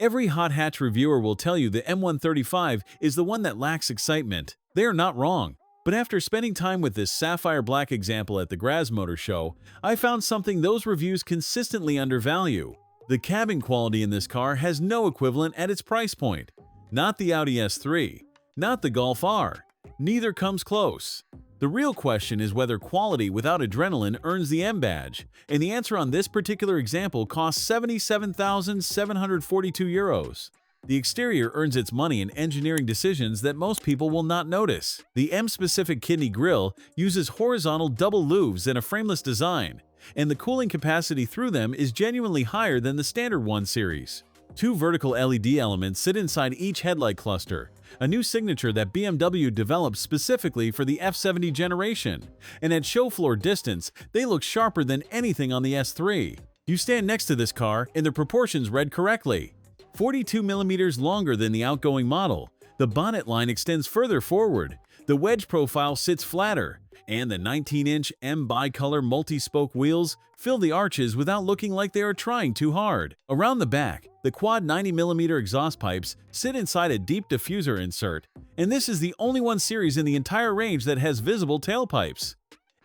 Every hot hatch reviewer will tell you the M135 is the one that lacks excitement. They are not wrong. But after spending time with this Sapphire Black example at the Graz Motor Show, I found something those reviews consistently undervalue. The cabin quality in this car has no equivalent at its price point. Not the Audi S3, not the Golf R. Neither comes close. The real question is whether quality without adrenaline earns the M badge, and the answer on this particular example costs 77,742 euros. The exterior earns its money in engineering decisions that most people will not notice. The M-specific kidney grille uses horizontal double louves and a frameless design, and the cooling capacity through them is genuinely higher than the standard 1 Series. 2 vertical LED elements sit inside each headlight cluster, a new signature that BMW developed specifically for the F70 generation, and at show floor distance, they look sharper than anything on the S3. You stand next to this car and the proportions read correctly. 42 mm longer than the outgoing model, the bonnet line extends further forward, the wedge profile sits flatter, and the 19-inch M bicolor multi-spoke wheels fill the arches without looking like they are trying too hard. Around the back, the quad 90mm exhaust pipes sit inside a deep diffuser insert, and this is the only 1 Series in the entire range that has visible tailpipes.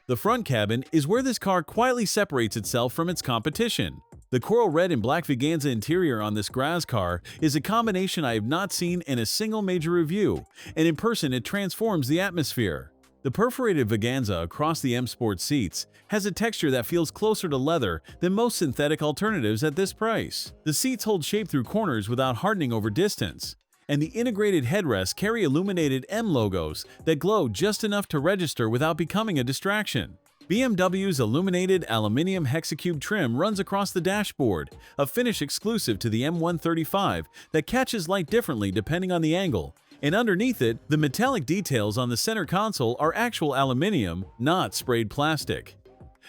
The front cabin is where this car quietly separates itself from its competition. The Coral Red and Black Veganza interior on this Graz car is a combination I have not seen in a single major review, and in person it transforms the atmosphere. The perforated Veganza across the M Sport seats has a texture that feels closer to leather than most synthetic alternatives at this price. The seats hold shape through corners without hardening over distance, and the integrated headrests carry illuminated M logos that glow just enough to register without becoming a distraction. BMW's Illuminated Aluminium Hexacube trim runs across the dashboard, a finish exclusive to the M135 that catches light differently depending on the angle, and underneath it, the metallic details on the center console are actual aluminium, not sprayed plastic.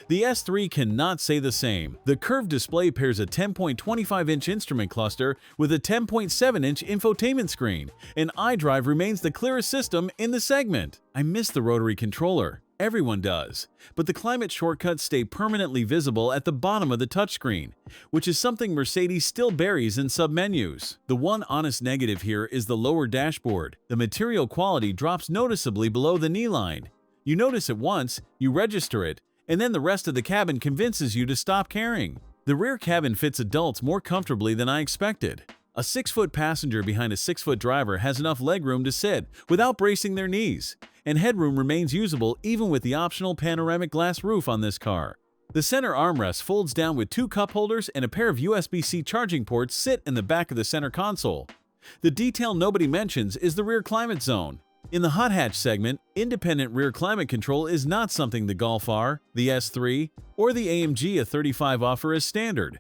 The S3 cannot say the same. The curved display pairs a 10.25-inch instrument cluster with a 10.7-inch infotainment screen, and xDrive remains the clearest system in the segment. I miss the rotary controller. Everyone does, but the climate shortcuts stay permanently visible at the bottom of the touchscreen, which is something Mercedes still buries in submenus. The one honest negative here is the lower dashboard. The material quality drops noticeably below the knee line. You notice it once, you register it, and then the rest of the cabin convinces you to stop caring. The rear cabin fits adults more comfortably than I expected. A 6-foot passenger behind a 6-foot driver has enough legroom to sit without bracing their knees, and headroom remains usable even with the optional panoramic glass roof on this car. The center armrest folds down with 2 cup holders, and a pair of USB-C charging ports sit in the back of the center console. The detail nobody mentions is the rear climate zone. In the hot hatch segment, independent rear climate control is not something the Golf R, the S3, or the AMG A35 offer as standard.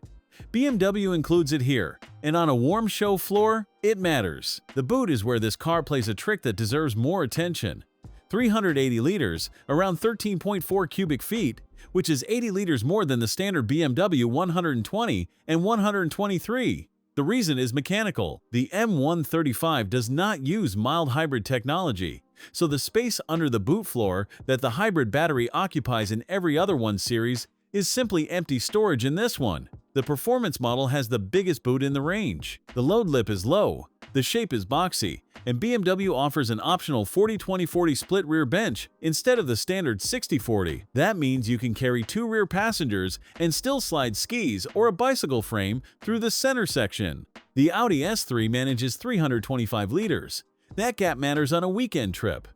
BMW includes it here, and on a warm show floor, it matters. The boot is where this car plays a trick that deserves more attention. 380 liters, around 13.4 cubic feet, which is 80 liters more than the standard BMW 120 and 123. The reason is mechanical. The M135 does not use mild hybrid technology, so the space under the boot floor that the hybrid battery occupies in every other 1 Series is simply empty storage in this one. The performance model has the biggest boot in the range. The load lip is low, the shape is boxy, and BMW offers an optional 40-20-40 split rear bench instead of the standard 60-40. That means you can carry 2 rear passengers and still slide skis or a bicycle frame through the center section. The Audi S3 manages 325 liters. That gap matters on a weekend trip.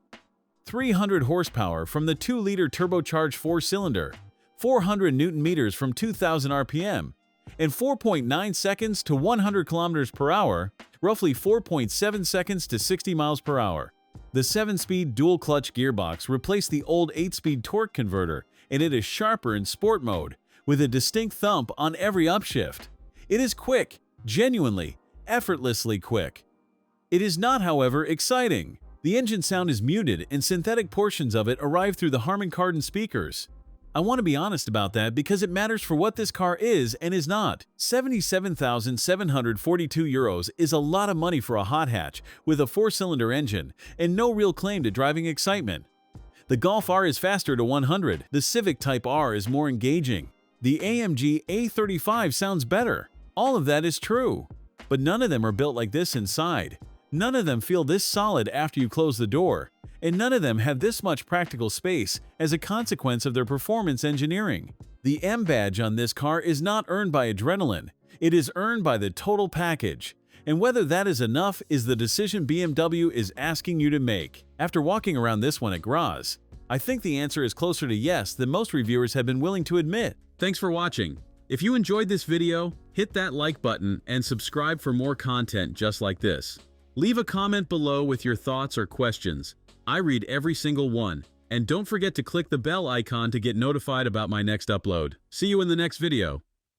300 horsepower from the 2-liter turbocharged 4-cylinder, 400 Nm from 2,000 RPM, and 4.9 seconds to 100 km per hour, roughly 4.7 seconds to 60 miles per hour. The 7-speed dual-clutch gearbox replaced the old 8-speed torque converter, and it is sharper in sport mode, with a distinct thump on every upshift. It is quick, genuinely, effortlessly quick. It is not, however, exciting. The engine sound is muted, and synthetic portions of it arrive through the Harman Kardon speakers. I want to be honest about that because it matters for what this car is and is not. 77,742 euros is a lot of money for a hot hatch with a 4-cylinder engine and no real claim to driving excitement. The Golf R is faster to 100, the Civic Type R is more engaging, the AMG A35 sounds better. All of that is true. But none of them are built like this inside. None of them feel this solid after you close the door, and none of them have this much practical space as a consequence of their performance engineering. The M badge on this car is not earned by adrenaline, it is earned by the total package. And whether that is enough is the decision BMW is asking you to make. After walking around this one at Graz, I think the answer is closer to yes than most reviewers have been willing to admit. Thanks for watching. If you enjoyed this video, hit that like button and subscribe for more content just like this. Leave a comment below with your thoughts or questions. I read every single one. And don't forget to click the bell icon to get notified about my next upload. See you in the next video.